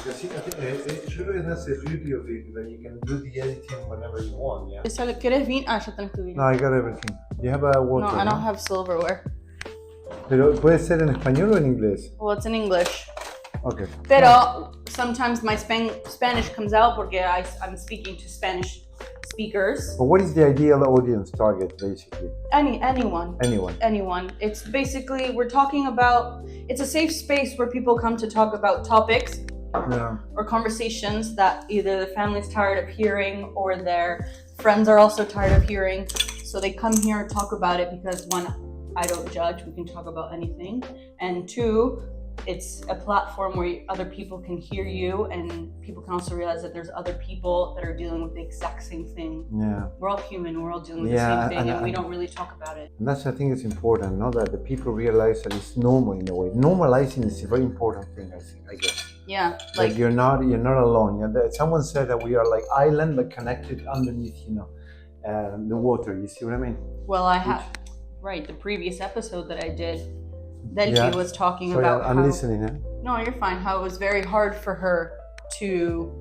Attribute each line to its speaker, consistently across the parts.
Speaker 1: That's the beauty of it, that you can do the editing whenever you want, yeah?
Speaker 2: ¿Quieres vino? Ya tenés tu vino.
Speaker 1: No, I got everything. You have a water,
Speaker 2: No, I don't have silverware.
Speaker 1: Pero puede ser en español o en inglés.
Speaker 2: Well, it's in English.
Speaker 1: Okay.
Speaker 2: Pero sometimes my Spanish comes out porque I'm speaking to Spanish speakers.
Speaker 1: But what is the ideal audience target, basically?
Speaker 2: Anyone. It's basically, we're talking about, it's a safe space where people come to talk about topics or conversations that either the family's tired of hearing or their friends are also tired of hearing. So they come here and talk about it because one, I don't judge, we can talk about anything. And two, it's a platform where other people can hear you and people can also realize that there's other people that are dealing with the exact same thing. Yeah. We're all human, we're all dealing with the same thing and we don't really talk about it.
Speaker 1: And that's, I think it's important, no? That the people realize that it's normal in a way. Normalizing is a very important thing, I guess.
Speaker 2: Yeah.
Speaker 1: Like you're not alone. Yeah? Someone said that we are like island but connected underneath, the water. You see what I mean?
Speaker 2: Well, the previous episode that I did, Delphi was talking about
Speaker 1: I'm listening. Eh?
Speaker 2: No, you're fine. How it was very hard for her to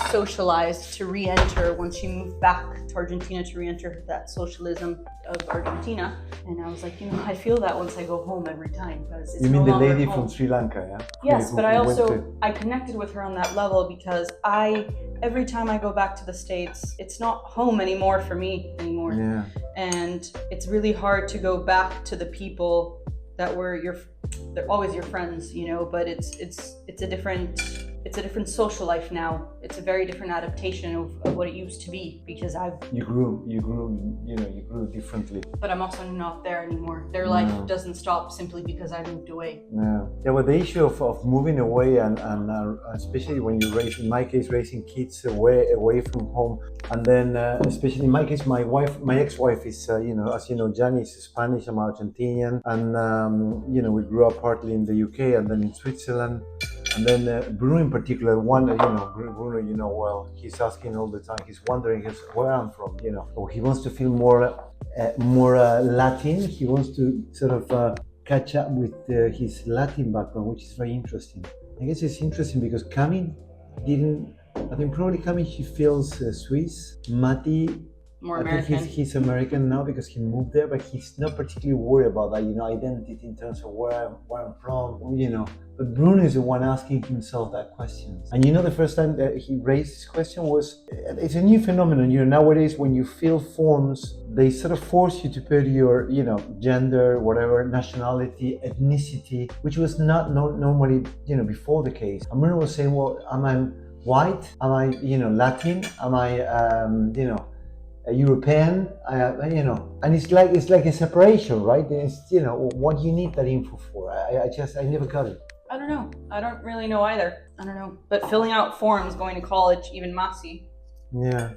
Speaker 2: socialize, to re-enter when she moved back to Argentina, to re-enter that socialism of Argentina. And I was like, I feel that once I go home every time. Because it's
Speaker 1: you mean
Speaker 2: no
Speaker 1: the lady
Speaker 2: home.
Speaker 1: from Sri Lanka, yeah?
Speaker 2: Yes, but I connected with her on that level because every time I go back to the States, it's not home anymore for me anymore. Yeah. And it's really hard to go back to the people that they're always your friends, but it's a different social life now. It's a very different adaptation of what it used to be because you grew differently. But I'm also not there anymore. Their life doesn't stop simply because I moved away.
Speaker 1: Yeah, well, the issue of moving away and especially when you in my case, raising kids away from home, and then especially in my case, my ex-wife is, as you know, Gianni is Spanish, I'm Argentinian, and we grew up partly in the UK and then in Switzerland. And then Bruno in particular, Bruno, well, he's asking all the time, he's wondering where I'm from, So he wants to feel more Latin. He wants to sort of catch up with his Latin background, which is very interesting. I guess it's interesting because Cami he feels Swiss. Mati,
Speaker 2: more American.
Speaker 1: I think he's American now because he moved there, but he's not particularly worried about that, identity in terms of where I'm from, But Bruno is the one asking himself that question. And the first time that he raised this question it's a new phenomenon, nowadays when you fill forms, they sort of force you to put your, gender, whatever, nationality, ethnicity, which was not normally, before the case. And Bruno was saying, well, am I white? Am I, Latin? Am I, a European, and it's like a separation, right? It's, what do you need that info for? I never got it.
Speaker 2: I don't know. I don't really know either. I don't know. But filling out forms, going to college, even Masi.
Speaker 1: Yeah.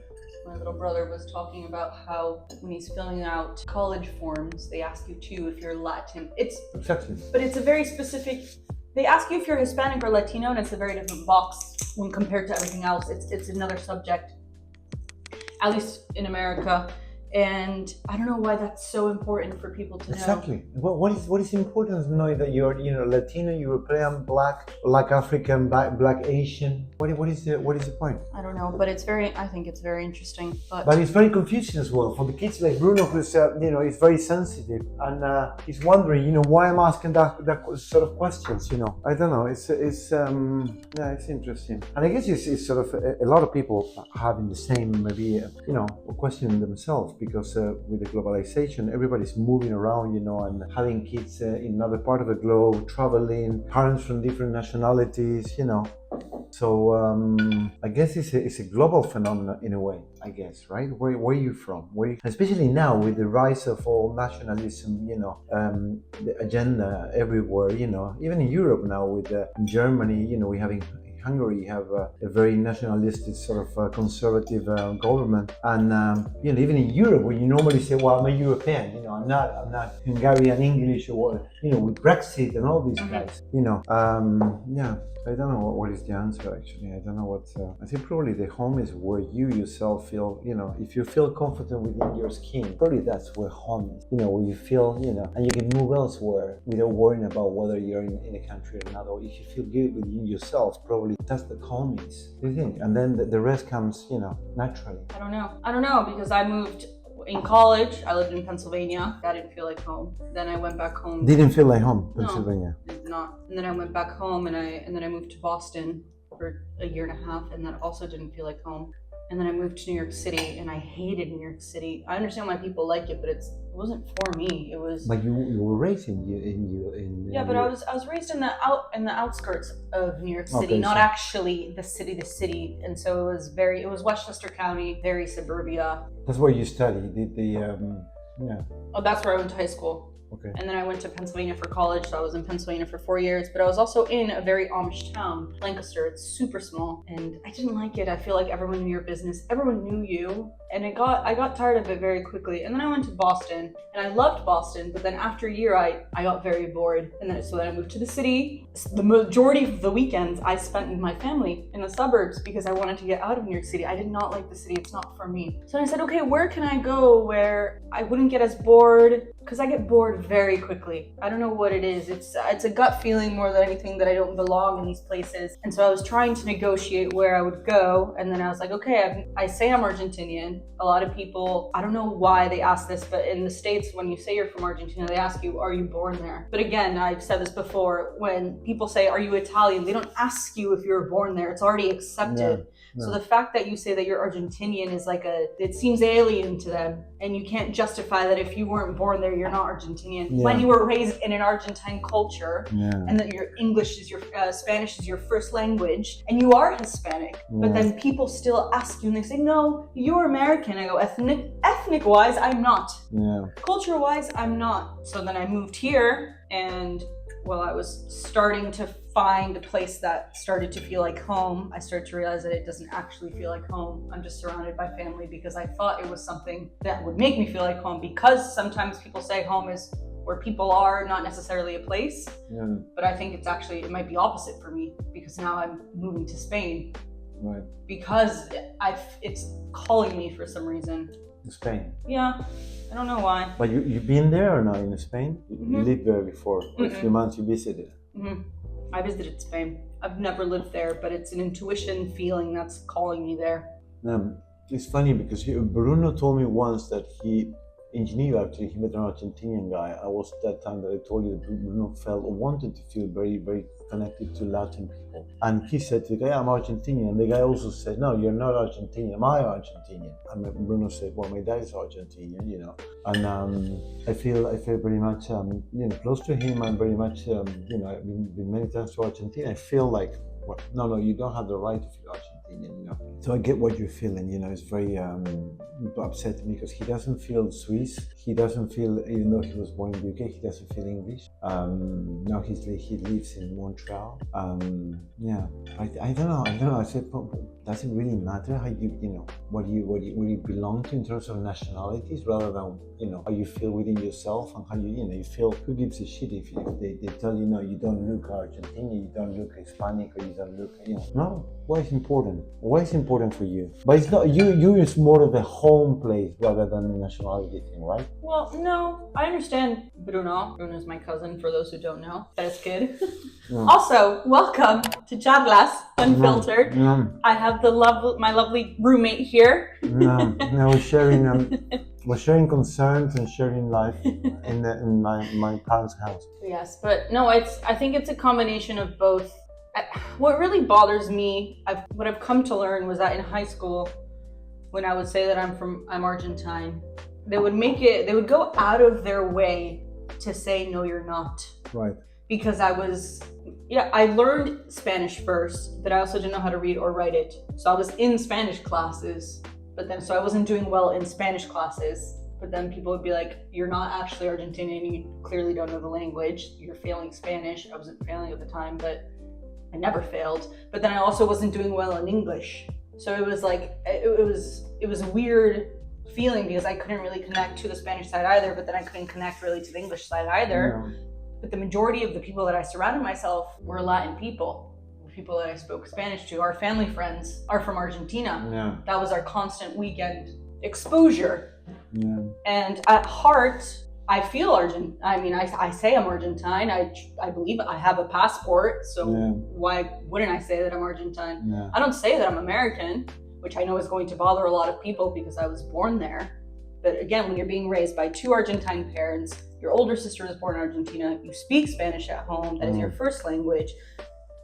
Speaker 2: My little brother was talking about how when he's filling out college forms, they ask you too if you're Latin.
Speaker 1: Exactly.
Speaker 2: But it's a very specific. They ask you if you're Hispanic or Latino, and it's a very different box when compared to everything else. It's another subject. At least in America, and I don't know why that's so important for people to know.
Speaker 1: Exactly. What is important to know that you're Latino, European, Black African, Black Asian. What is the point?
Speaker 2: I don't know, but I think it's very interesting.
Speaker 1: But it's very confusing as well for the kids like Bruno, who's is very sensitive and he's wondering why I'm asking that sort of questions. I don't know. It's interesting, and I guess it's sort of a lot of people having the same maybe questioning themselves. Because with the globalization, everybody's moving around, and having kids in another part of the globe, traveling, parents from different nationalities, So I guess it's a global phenomenon in a way, I guess, right? Where are you from? Especially now with the rise of all nationalism, the agenda everywhere, even in Europe now with Germany, we having Hungary, you have a very nationalistic sort of conservative government, and even in Europe, where you normally say, "Well, I'm a European," I'm not Hungarian English, or with Brexit and all these guys, I don't know what is the answer actually. I don't know what. I think probably the home is where you yourself feel. If you feel confident within your skin, probably that's where home is. Where you feel, and you can move elsewhere without worrying about whether you're in a country or not. Or if you feel good within yourself, probably probably that's the home is. Do you think? And then the rest comes, naturally.
Speaker 2: I don't know because I moved in college. I lived in Pennsylvania. That didn't feel like home. Then I went back home.
Speaker 1: Didn't feel like home, Pennsylvania.
Speaker 2: No, it did not. And then I went back home, and then I moved to Boston for a year and a half, and that also didn't feel like home. And then I moved to New York City, and I hated New York City. I understand why people like it, but it wasn't for me. It was.
Speaker 1: But you were raised in
Speaker 2: Yeah, but I was raised in the outskirts of New York City, not actually the city, and so it was Westchester County, very suburbia.
Speaker 1: That's where you studied.
Speaker 2: Oh, that's where I went to high school.
Speaker 1: Okay.
Speaker 2: And then I went to Pennsylvania for college, so I was in Pennsylvania for 4 years, but I was also in a very Amish town, Lancaster. It's super small, and I didn't like it. I feel like everyone knew your business, everyone knew you, and I got tired of it very quickly. And then I went to Boston, and I loved Boston, but then after a year, I got very bored, and then I moved to the city. The majority of the weekends I spent with my family in the suburbs because I wanted to get out of New York City. I did not like the city. It's not for me. So I said, okay, where can I go where I wouldn't get as bored? Because I get bored very quickly. I don't know what it is. It's a gut feeling more than anything that I don't belong in these places. And so I was trying to negotiate where I would go. And then I was like, okay, I say I'm Argentinian. A lot of people, I don't know why they ask this, but in the States, when you say you're from Argentina, they ask you, are you born there? But again, I've said this before, when people say, are you Italian? They don't ask you if you're born there. It's already accepted.
Speaker 1: No.
Speaker 2: So the fact that you say that you're Argentinian is it seems alien to them. And you can't justify that if you weren't born there, you're not Argentinian.
Speaker 1: Yeah.
Speaker 2: When you were raised in an Argentine culture,
Speaker 1: Yeah.
Speaker 2: and that your English is Spanish is your first language, and you are Hispanic, but then people still ask you and they say, no, you're American. I go, ethnic wise, I'm not.
Speaker 1: Yeah.
Speaker 2: Culture wise, I'm not. So then I moved here, and while I was starting to find a place that started to feel like home, I started to realize that it doesn't actually feel like home. I'm just surrounded by family because I thought it was something that would make me feel like home, because sometimes people say home is where people are, not necessarily a place.
Speaker 1: Yeah.
Speaker 2: But I think it might be opposite for me, because now I'm moving to Spain.
Speaker 1: Right.
Speaker 2: Because it's calling me for some reason.
Speaker 1: Spain.
Speaker 2: Yeah, I don't know why.
Speaker 1: But you've been there or not in Spain?
Speaker 2: Mm-hmm.
Speaker 1: You lived there before. For a few months you visited.
Speaker 2: Mm-hmm. I visited Spain. I've never lived there, but it's an intuition feeling that's calling me there.
Speaker 1: It's funny because Bruno told me once that in Geneva, actually, he met an Argentinian guy. I was that time that I told you that Bruno wanted to feel very, very connected to Latin people. And he said to the guy, I'm Argentinian. And the guy also said, no, you're not Argentinian. Am I Argentinian? And Bruno said, well, my dad is Argentinian, And I feel very much, close to him. I'm very much, I've been many times to Argentina. I feel like, well, no, you don't have the right to feel Argentinian. So I get what you're feeling. It's very upsetting because he doesn't feel Swiss. He doesn't feel, even though he was born in the UK, he doesn't feel English. Now he lives in Montreal. I don't know. I said, does it really matter how where you belong to in terms of nationalities, rather than how you feel within yourself and how you feel? Who gives a shit if they tell you, no, you don't look Argentinian, you don't look Hispanic, or you don't look no. Why is important? Why is important for you? But it's not you. It's more of a home place rather than a nationality thing, right?
Speaker 2: Well, no, I understand Bruno. Bruno's my cousin, for those who don't know. That's good. Yeah. Also, welcome to Charlas Unfiltered. I have my lovely roommate here.
Speaker 1: We're sharing concerns and sharing life in my parents' house.
Speaker 2: Yes, but no, I think it's a combination of both. What really bothers me, what I've come to learn, was that in high school, when I would say that I'm Argentine, they would go out of their way to say, no, you're not.
Speaker 1: Right.
Speaker 2: Because I learned Spanish first, but I also didn't know how to read or write it. So I was in Spanish classes, so I wasn't doing well in Spanish classes. But then people would be like, you're not actually Argentinian, you clearly don't know the language, you're failing Spanish. I wasn't failing at the time, but I never failed. But then I also wasn't doing well in English. So it was like, it was a weird feeling, because I couldn't really connect to the Spanish side either, but then I couldn't connect really to the English side either. Yeah. But the majority of the people that I surrounded myself were Latin people. The people that I spoke Spanish to, our family friends, are from Argentina.
Speaker 1: Yeah.
Speaker 2: That was our constant weekend exposure.
Speaker 1: Yeah.
Speaker 2: And at heart, I feel Argentine. I mean, I say I'm Argentine. I believe I have a passport. So why wouldn't I say that I'm Argentine?
Speaker 1: Yeah.
Speaker 2: I don't say that I'm American, which I know is going to bother a lot of people because I was born there. But again, when you're being raised by two Argentine parents, your older sister was born in Argentina, you speak Spanish at home, that is your first language,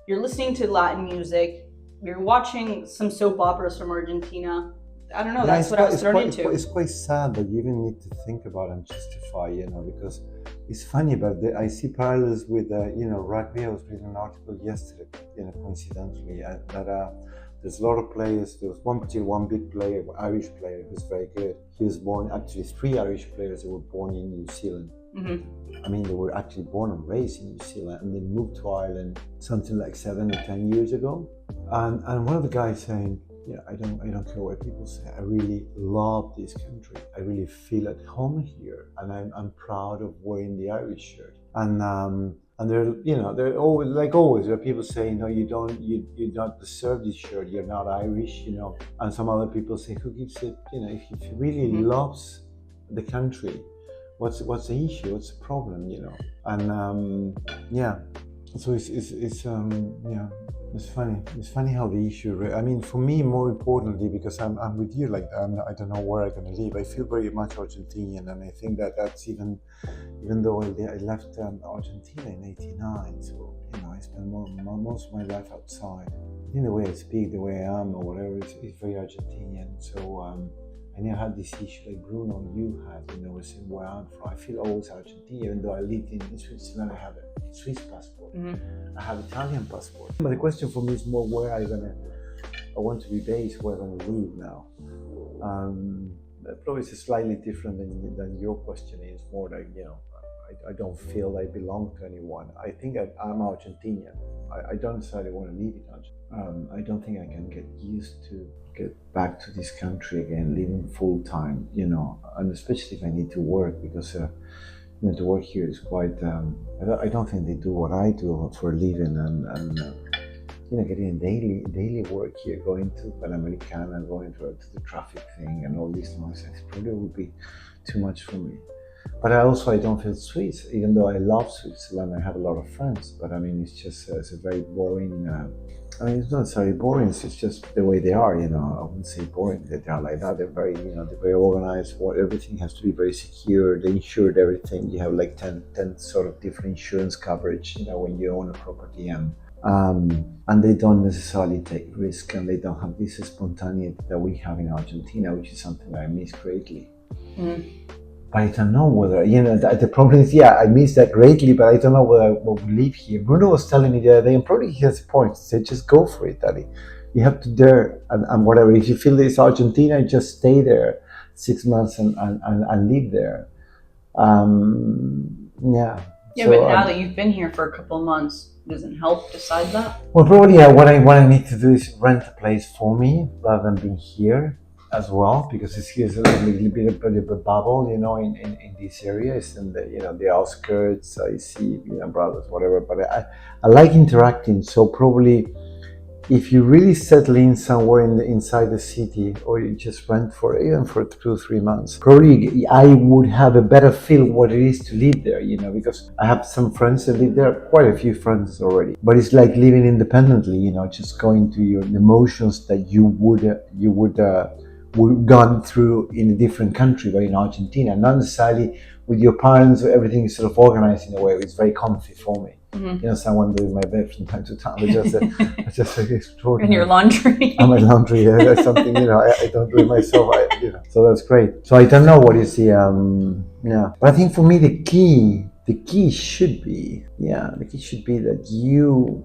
Speaker 2: you're listening to Latin music, you're watching some soap operas from Argentina. I don't know, that's what I was thrown into.
Speaker 1: It's quite sad that you even need to think about and justify, because it's funny, but I see parallels with, rugby. I was reading an article yesterday, coincidentally, that there's a lot of players. There was one big player, Irish player, who's very good. He was born, actually 3 Irish players that were born in New Zealand. Mm-hmm. I mean, they were actually born and raised in New Zealand, and they moved to Ireland something like 7 or 10 years ago. And one of the guys saying, I don't care what people say. I really love this country. I really feel at home here, and I'm proud of wearing the Irish shirt. And they're always, like always, there are people saying, no, you don't deserve this shirt. You're not Irish, And some other people say, who gives it? If he really loves the country, what's the issue? What's the problem? And so it's funny. It's funny how the issue. I mean, for me, more importantly, because I'm with you. Like I don't know where I'm going to live. I feel very much Argentinian, and I think that's even though I left Argentina in '89. So I spent most of my life outside. In the way I speak, the way I am, or whatever, is very Argentinian. So I never had this issue like Bruno, you had, saying where I'm from. I feel always Argentina, even though I lived in Switzerland. I have a Swiss passport. Mm-hmm. I have Italian passport. But the question for me is more where I want to be based, where I'm going to live now. Probably it's slightly different than your question is. More like, I don't feel I belong to anyone. I think I'm Argentinian. I don't necessarily want to live in Argentina. I don't think I can get used to get back to this country again, living full time, and especially if I need to work, because to work here is quite. I don't think they do what I do for a living, and getting daily work here, going to Panamericana, going to the traffic thing, and all this nonsense probably would be too much for me. But I don't feel Swiss, even though I love Switzerland. I have a lot of friends, but I mean, it's a very boring. It's not necessarily boring. It's just the way they are. I wouldn't say boring. They are like that. They're very, they're very organized. Everything has to be very secure. They insured everything. You have like 10 sort of different insurance coverage. When you own a property, and they don't necessarily take risk, and they don't have this spontaneity that we have in Argentina, which is something that I miss greatly. Mm-hmm. But I don't know whether, the problem is, I miss that greatly, but I don't know whether I will live here. Bruno was telling me the other day, and probably he has a point. He said, just go for it, Daddy. You have to dare, and whatever. If you feel it's Argentina, just stay there 6 months and live there.
Speaker 2: Yeah, so, but now that you've been here for a couple of months, doesn't help decide that?
Speaker 1: Well, probably, what I need to do is rent a place for me rather than being here as well, because here's a little bit of a bubble, in this area. It's in the outskirts. I see, brothers, whatever. But I like interacting. So probably, if you really settle in somewhere inside the city, or you just rent even for 2 or 3 months, probably I would have a better feel what it is to live there. Because I have some friends that live there, quite a few friends already. But it's like living independently. Just going to your emotions that you would gone through in a different country, but in Argentina, not necessarily with your parents. Everything is sort of organized in a way. It's very comfy for me. Mm-hmm. Someone doing my bed from time to time. It's just extraordinary.
Speaker 2: And your laundry.
Speaker 1: And my laundry, that's something, I don't do it myself. So that's great. So I don't know what is the, But I think for me, the key should be that you,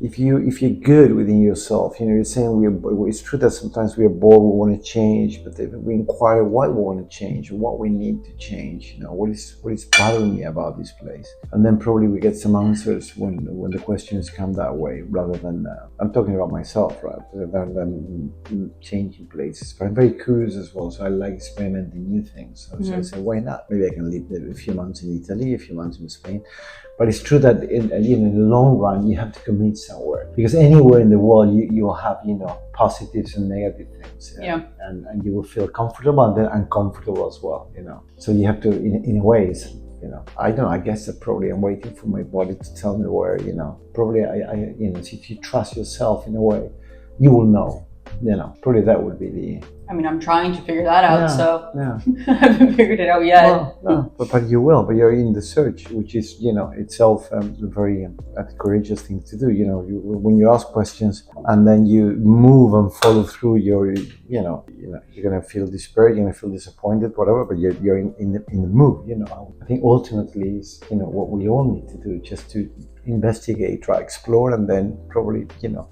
Speaker 1: if you're good within yourself, you're saying it's true that sometimes we are bored, we want to change, but if we inquire what we want to change, what we need to change, what is bothering me about this place, and then probably we get some answers when the questions come that way, rather than I'm talking about myself, right? Rather than changing places. But I'm very curious as well, so I like experimenting new things. So I say, why not? Maybe I can live a few months in Italy, a few months in Spain. But it's true that in the long run, you have to commit somewhere, because anywhere in the world you will have, positives and negative things. And you will feel comfortable and then uncomfortable as well, So you have to, in a way, I don't know, I guess that probably I'm waiting for my body to tell me where, probably if you trust yourself in a way, you will know, probably that would be the...
Speaker 2: I'm trying to figure that out, I haven't figured it out yet.
Speaker 1: Well, no, but you will, but you're in the search, which is, itself a very courageous thing to do. When you ask questions and then you move and follow through, you're going to feel despair, you're going to feel disappointed, whatever, but you're in the move, I think ultimately is, what we all need to do, just to investigate, try, explore, and then probably,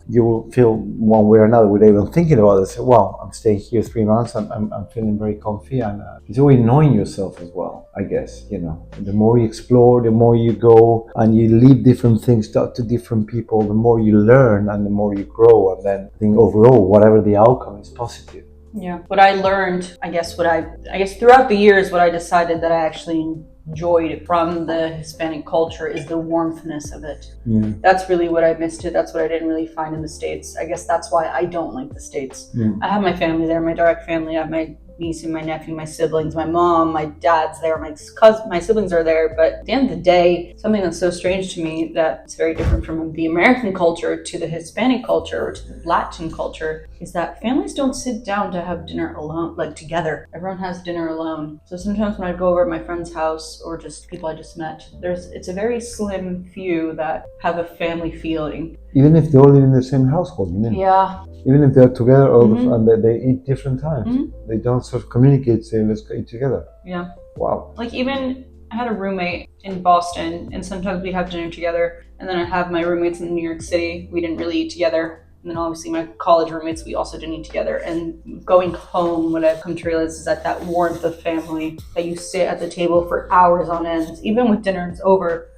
Speaker 1: you will feel one way or another without even thinking about it. Say, wow, I'm staying here 3 months, and I'm feeling very comfy, and it's always knowing yourself as well, I guess. The more you explore, the more you go and you leave different things to different people, the more you learn and the more you grow, and then I think overall, whatever the outcome is positive.
Speaker 2: Yeah, what I learned, I guess throughout the years, what I decided that I actually enjoyed from the Hispanic culture is the warmthness of it.
Speaker 1: Yeah.
Speaker 2: That's really what I missed it. That's what I didn't really find in the States. I guess that's why I don't like the States.
Speaker 1: Yeah.
Speaker 2: I have my family there, my direct family. I have my niece and my nephew, my siblings, my mom, my dad's there, my siblings are there. But at the end of the day, something that's so strange to me that it's very different from the American culture to the Hispanic culture or to the Latin culture is that families don't sit down to have dinner alone, like together. Everyone has dinner alone. So sometimes when I go over at my friend's house or just people I just met, it's a very slim few that have a family feeling.
Speaker 1: Even if they all live in the same household,
Speaker 2: Yeah.
Speaker 1: Even if they're together and they eat different times, they don't sort of communicate, say, let's go eat together.
Speaker 2: Yeah.
Speaker 1: Wow.
Speaker 2: Like even I had a roommate in Boston, and sometimes we'd have dinner together, and then I'd have my roommates in New York City. We didn't really eat together. And then obviously my college roommates, we also didn't eat together. And going home, what I've come to realize is that warmth of family, that you sit at the table for hours on end, even with dinner it's over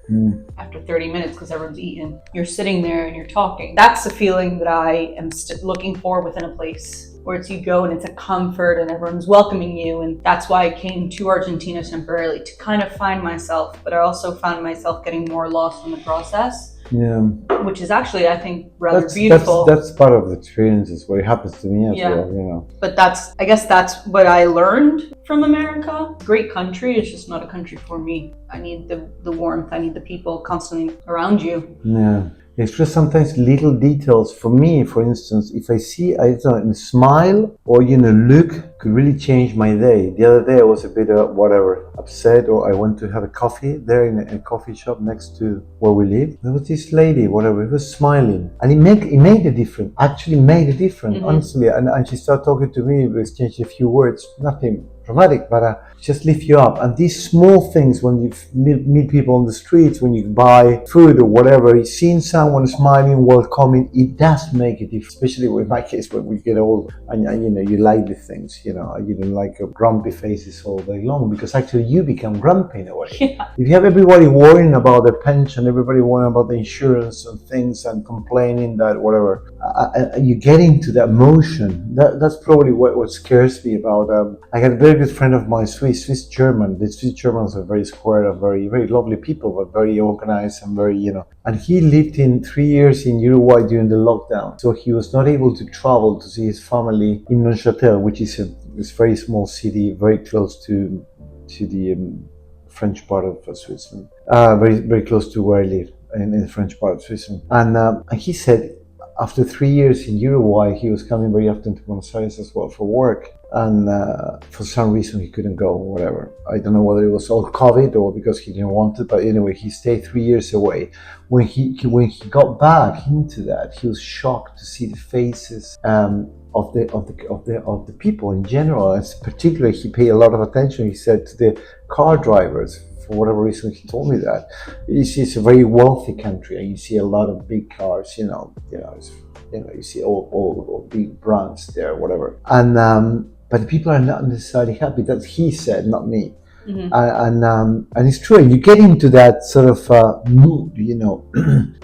Speaker 2: after 30 minutes because everyone's eaten. You're sitting there and you're talking. That's the feeling that I am looking for within a place, where it's you go and it's a comfort and everyone's welcoming you. And that's why I came to Argentina temporarily, to kind of find myself. But I also found myself getting more lost in the process.
Speaker 1: Yeah.
Speaker 2: Which is actually, I think, rather beautiful.
Speaker 1: That's part of the experiences, what happens to me as well,
Speaker 2: But I guess that's what I learned from America. Great country, it's just not a country for me. I need the warmth, I need the people constantly around you.
Speaker 1: Yeah. It's just sometimes little details. For me, for instance, if I see a smile or look could really change my day. The other day I was a bit upset, or I went to have a coffee there in a coffee shop next to where we live. There was this lady, it was smiling, and it made a difference. Actually, made a difference, honestly. And she started talking to me. We exchanged a few words, nothing dramatic, but just lift you up. And these small things, when you meet people on the streets, when you buy food or whatever, seeing someone smiling, welcoming, it does make a difference. Especially in my case, when we get old, and you like the things, you don't like grumpy faces all day long, because actually you become grumpy in a way.
Speaker 2: Yeah.
Speaker 1: If you have everybody worrying about their pension, everybody worrying about the insurance and things, and complaining that whatever, you get into that emotion. That's probably what scares me about. I had a very good friend of mine, Swiss German. The Swiss Germans are very square, very, very lovely people, but very organized and very, And he lived in 3 years in Uruguay during the lockdown, so he was not able to travel to see his family in Neuchâtel, which is a very small city, very close to the French part of Switzerland, very, very close to where I live in the French part of Switzerland. And he said after 3 years in Uruguay, he was coming very often to Buenos Aires as well for work. And for some reason he couldn't go, or whatever. I don't know whether it was all COVID or because he didn't want it, but anyway, he stayed 3 years away. When he got back into that, he was shocked to see the faces of the people in general. And particularly, he paid a lot of attention, he said, to the car drivers. For whatever reason, he told me that. It's a very wealthy country, and you see a lot of big cars. You see all big brands there, whatever. And but the people are not necessarily happy. That's he said, not me.
Speaker 2: Mm-hmm.
Speaker 1: And it's true. You get into that sort of mood,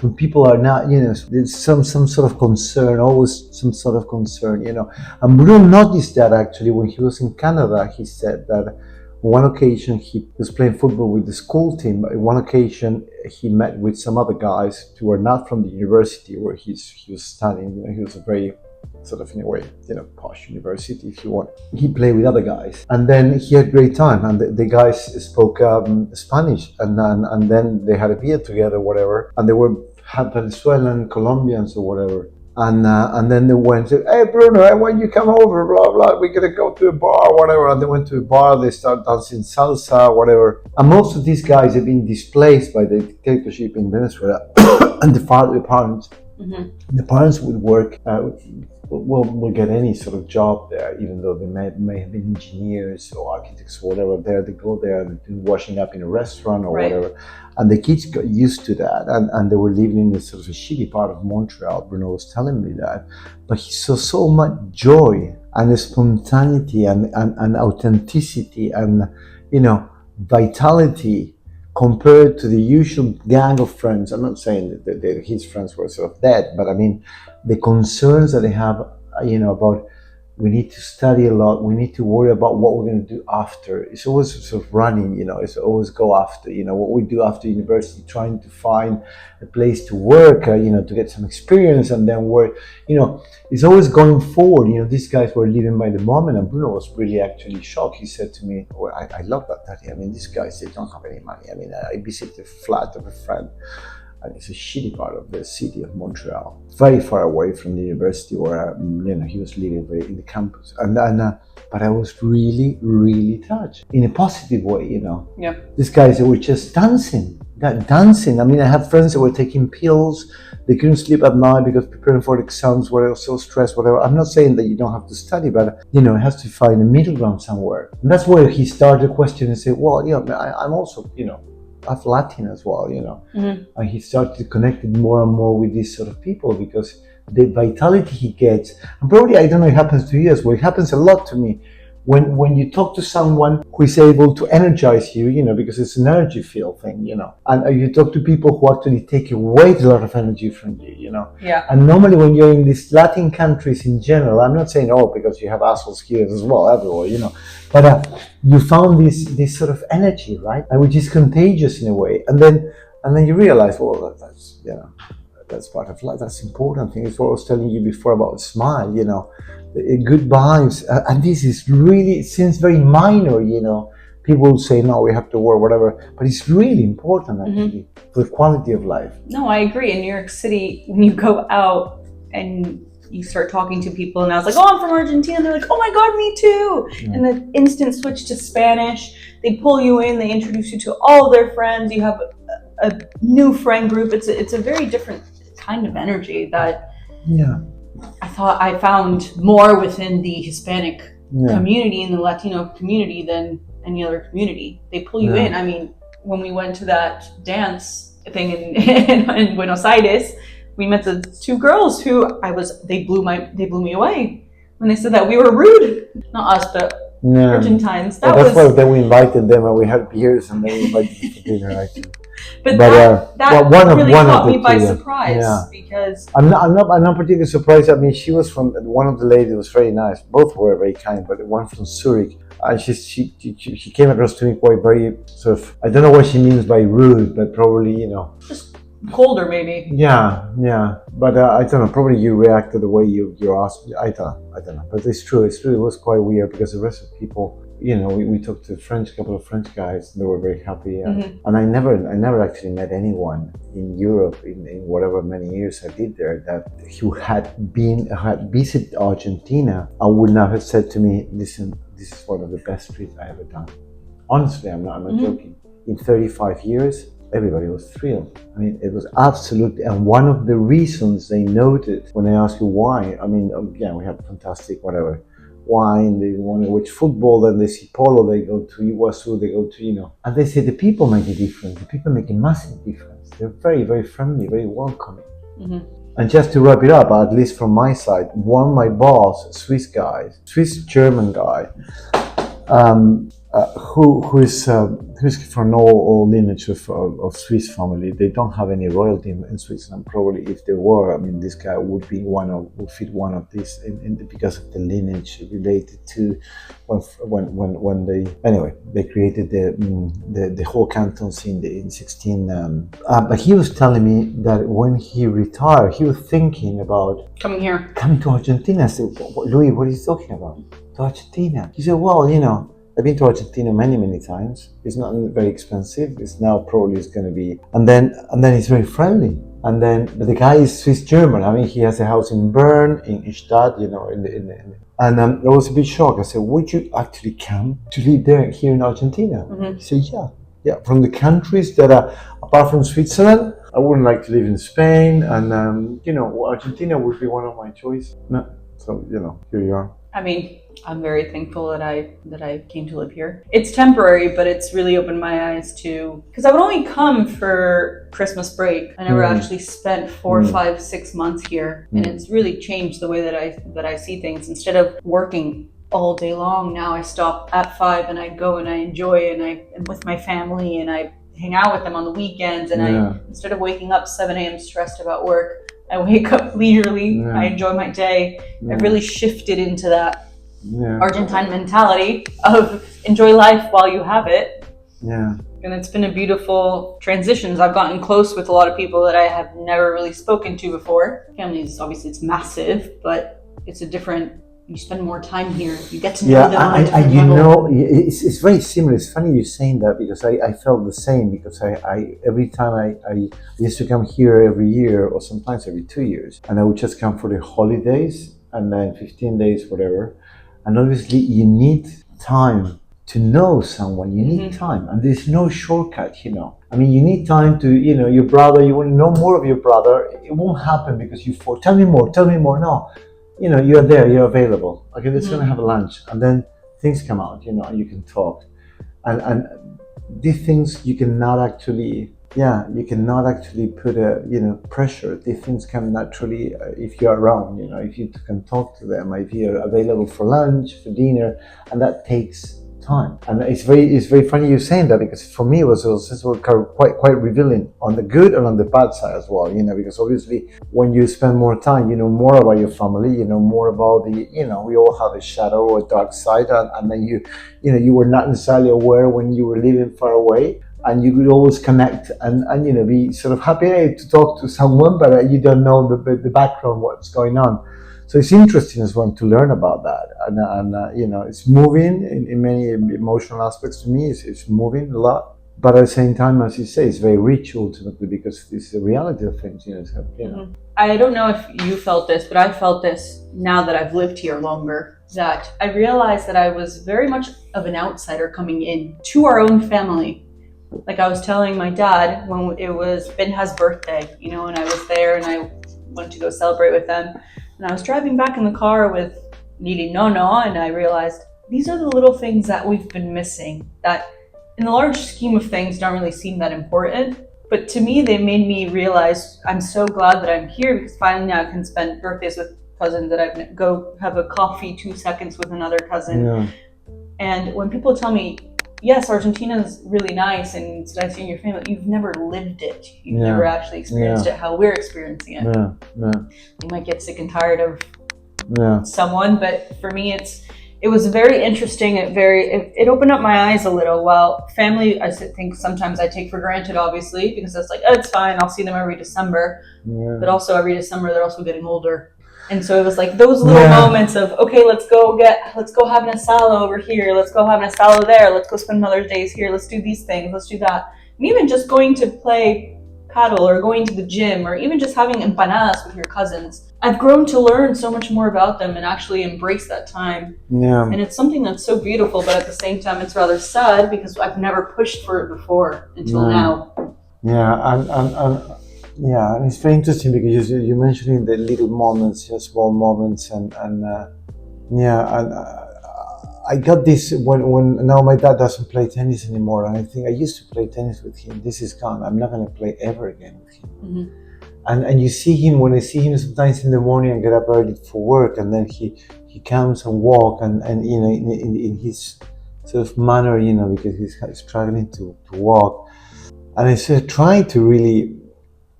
Speaker 1: when people are not, there's some sort of concern, always some sort of concern, And Bruno noticed that actually when he was in Canada. He said that One occasion he was playing football with the school team. One occasion he met with some other guys who were not from the university where he was studying. You know, he was a very sort of, in a way, you know, posh university, if you want. He played with other guys, and then he had a great time. And the guys spoke Spanish, and then they had a beer together, whatever. And they were Venezuelan, Colombians, or whatever. And then they went to, hey Bruno, why don't you come over? Blah blah. We're gonna go to a bar, whatever. And they went to a bar. They started dancing salsa, whatever. And most of these guys have been displaced by the dictatorship in Venezuela, and the parents would work. Will get any sort of job there, even though they may have been engineers or architects or whatever. There they go there and do washing up in a restaurant or whatever. And the kids got used to that, and they were living in this sort of a shitty part of Montreal. Bruno was telling me that, but he saw so much joy and spontaneity and authenticity and, you know, vitality compared to the usual gang of friends. I'm not saying that his friends were sort of dead, but I mean, the concerns that they have, you know, about we need to study a lot, we need to worry about what we're going to do after. It's always sort of running, you know, it's always go after, you know, what we do after university, trying to find a place to work, you know, to get some experience and then work, you know, it's always going forward. You know, these guys were living by the moment, and Bruno was really actually shocked. He said to me, well, I love that, Daddy. I mean, these guys, they don't have any money. I mean, I visited the flat of a friend, and it's a shitty part of the city of Montreal, very far away from the university where you know, he was living in the campus. But I was really, really touched in a positive way. You know, these guys, they were just dancing. I mean, I have friends that were taking pills. They couldn't sleep at night because preparing for the exams were so stressed. Whatever. I'm not saying that you don't have to study, but you know, it has to find a middle ground somewhere. And that's where he started questioning and say, well, you know, I'm also, you know, of Latin as well, you know. And he started connecting more and more with these sort of people because the vitality he gets, and probably, I don't know, it happens to you as well, it happens a lot to me, when you talk to someone who is able to energize you, you know, because it's an energy field thing, you know, and you talk to people who actually take away a lot of energy from you, you know. And normally when you're in these Latin countries in general, I'm not saying because you have assholes here as well, everywhere, you know, but you found this sort of energy, right, and which is contagious in a way, and then you realize, well, that's, you know, that's part of life. That's important thing. It's what I was telling you before about smile, you know, good vibes, and this is really, it seems very minor, you know. People will say, no, we have to work, whatever, but it's really important actually for the quality of life.
Speaker 2: No, I agree. In New York City, when you go out and you start talking to people, and I was like, oh, I'm from Argentina. And they're like, oh my God, me too. And the instant switch to Spanish, they pull you in, they introduce you to all their friends. You have a new friend group. It's a very different kind of energy that I thought I found more within the Hispanic community and the Latino community than any other community. They pull you in. I mean, when we went to that dance thing in Buenos Aires, we met the two girls who they blew me away when they said that we were rude. Not us, but Argentines.
Speaker 1: That's why then we invited them and we had beers and then we invited them to dinner, I think.
Speaker 2: But that really caught me by surprise because
Speaker 1: I'm not particularly surprised. I mean, she was from, one of the ladies was very nice. Both were very kind, but the one from Zurich, and she came across to me quite very sort of, I don't know what she means by rude, but probably, you know,
Speaker 2: just colder maybe.
Speaker 1: Yeah. But I don't know. Probably you reacted the way you're asked. I don't know. But it's true. It was quite weird because the rest of the people, you know, we talked to a couple of French guys. They were very happy, and I never actually met anyone in Europe in whatever many years I did there who had visited Argentina and would not have said to me, "Listen, this is one of the best trips I ever done." Honestly, I'm not joking. In 35 years, everybody was thrilled. I mean, it was absolutely, and one of the reasons they noted when I asked you why, I mean, again, we had fantastic whatever wine, they want to watch football, then they see polo, they go to Iguazu, they go to, you know, and they say the people make a difference. The people make a massive difference. They're very, very friendly, very welcoming. And just to wrap it up, at least from my side, my boss, Swiss German guy, who's from all lineage of Swiss family. They don't have any royalty in Switzerland. Probably if there were, I mean, this guy would fit one of these because of the lineage related to when they created the whole cantons in 16. But he was telling me that when he retired, he was thinking about coming to Argentina. I said, Louis, what are you talking about? To Argentina? He said, well, I've been to Argentina many times. It's not very expensive. It's now probably it's going to be, and then it's very friendly. But the guy is Swiss German. I mean, he has a house in Bern, in Stadt, and I was a bit shocked. I said, would you actually come to live here in Argentina?
Speaker 2: Mm-hmm.
Speaker 1: He said, yeah. From the countries that are apart from Switzerland, I wouldn't like to live in Spain, and Argentina would be one of my choices. No. So here you are.
Speaker 2: I mean, I'm very thankful that I came to live here. It's temporary, but it's really opened my eyes to, because I would only come for Christmas break. I never actually spent 4, 5, 6 months here, and it's really changed the way that I see things. Instead of working all day long, now I stop at 5 and I go and I enjoy, and I'm with my family and I hang out with them on the weekends, and I, instead of waking up 7 a.m. stressed about work, I wake up leisurely, I enjoy my day. I've really shifted into that Argentine mentality of enjoy life while you have it.
Speaker 1: Yeah.
Speaker 2: And it's been a beautiful transition. I've gotten close with a lot of people that I have never really spoken to before. Families, obviously it's massive, but it's a different, you spend more time here. You get to know them on a different level.
Speaker 1: It's very similar. It's funny you saying that, because I felt the same, because I every time I used to come here every year, or sometimes every 2 years, and I would just come for the holidays and then 15 days, whatever. And obviously you need time to know someone. You need time, and there's no shortcut, I mean, you need time to, your brother, you want to know more of your brother. It won't happen because tell me more. No. You're there, you're available. Okay, let's go and have a lunch. And then things come out, and you can talk. And these things you cannot actually put a, pressure. These things come naturally if you're around, if you can talk to them, if you're available for lunch, for dinner, and that takes time. And it's very funny you saying that, because for me it was also quite revealing on the good and on the bad side as well, because obviously when you spend more time, you know more about your family, you know more about the, we all have a shadow or a dark side, and then you were not necessarily aware when you were living far away, and you could always connect and be sort of happy to talk to someone, but you don't know the background, what's going on. So it's interesting as well to learn about that, and it's moving in many emotional aspects to me. It's moving a lot, but at the same time, as you say, it's very rich ultimately, because this is the reality of things.
Speaker 2: I don't know if you felt this, but I felt this now that I've lived here longer. That I realized that I was very much of an outsider coming in to our own family. Like I was telling my dad when it was Benha's birthday, and I was there and I went to go celebrate with them. And I was driving back in the car with Nili Nono, and I realized these are the little things that we've been missing, that in the large scheme of things don't really seem that important. But to me, they made me realize I'm so glad that I'm here, because finally now I can spend birthdays with cousins, that I can go have a coffee 2 seconds with another cousin. Yeah. And when people tell me, yes, Argentina is really nice and it's nice seeing your family, you've never lived it. You've never actually experienced it how we're experiencing it. You might get sick and tired of someone, but for me it was very interesting. It opened up my eyes a little. While family, I think sometimes I take for granted, obviously, because it's like, oh, it's fine, I'll see them every December. But also every December they're also getting older. And so it was like those little moments of, okay, let's go have an asado over here. Let's go have an asado there. Let's go spend Mother's Days here. Let's do these things. Let's do that. And even just going to play paddle, or going to the gym, or even just having empanadas with your cousins. I've grown to learn so much more about them and actually embrace that time. Yeah. And it's something that's so beautiful, but at the same time, it's rather sad because I've never pushed for it before until now.
Speaker 1: Yeah, and it's very interesting because you're mentioning the little moments, small moments, and I got this when now my dad doesn't play tennis anymore, and I think I used to play tennis with him. This is gone. I'm not going to play ever again with him. Mm-hmm. And you see him, when I see him sometimes in the morning and get up early for work, and then he comes and walk and in his sort of manner, you know, because he's struggling to walk. And I started trying to really,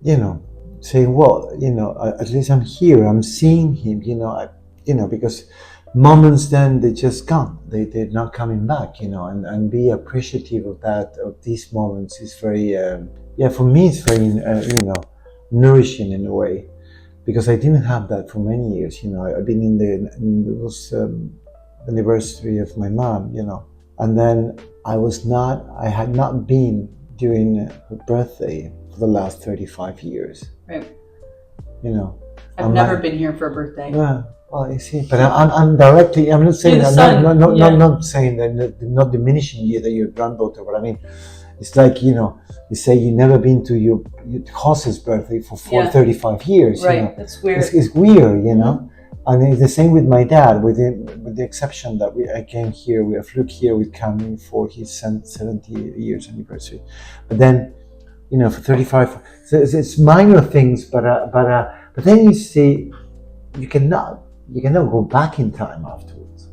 Speaker 1: you know, say, well, you know, at least I'm here, I'm seeing him, you know, because moments then they just gone, they're not coming back, you know, and be appreciative of that, of these moments is very, for me it's very, you know, nourishing in a way, because I didn't have that for many years, you know. I've been it was anniversary of my mom, you know, and then I had not been during her birthday for the last 35 years.
Speaker 2: Right.
Speaker 1: You know.
Speaker 2: I've never been here for a birthday.
Speaker 1: Well, you see, but I'm directly, I'm not saying that, not saying that, not diminishing you that you're a granddaughter, but I mean, it's like, you know, you say you've never been to your host's birthday for 35 years.
Speaker 2: Right,
Speaker 1: you know?
Speaker 2: It's weird.
Speaker 1: It's weird, you know. And it's the same with my dad, with the exception that I came here, I flew here with Cameron for his 70 years anniversary. But then, you know, for 35, so it's minor things, but then you see, you cannot go back in time afterwards.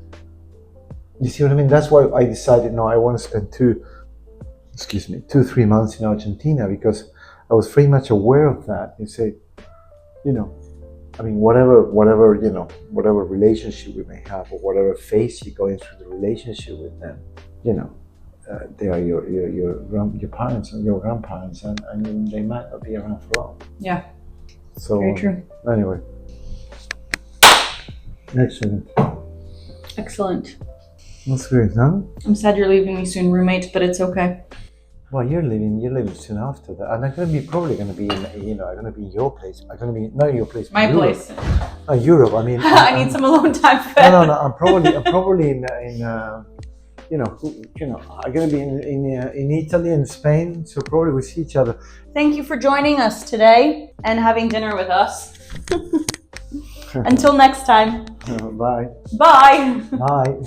Speaker 1: You see what I mean? That's why I decided, no, I want to spend 2-3 months in Argentina, because I was very much aware of that. You say, you know, I mean, whatever, you know, whatever relationship we may have, or whatever phase you're going through the relationship with them, you know, they are your parents and your grandparents, and they might not be around for long.
Speaker 2: Yeah.
Speaker 1: So
Speaker 2: very true.
Speaker 1: Anyway, excellent. That's great, huh?
Speaker 2: I'm sad you're leaving me soon, roommates, but it's okay.
Speaker 1: Well, you're leaving soon after that, and I'm probably going to be in, you know, I'm going to be in your place. I'm going to be not in your place,
Speaker 2: my
Speaker 1: Europe.
Speaker 2: Place.
Speaker 1: Europe. I mean,
Speaker 2: I need some alone time.
Speaker 1: No. I'm probably in you know, I'm going to be in Italy and Spain, so probably we see each other.
Speaker 2: Thank you for joining us today and having dinner with us. Until next time.
Speaker 1: Bye.
Speaker 2: Bye.
Speaker 1: Bye.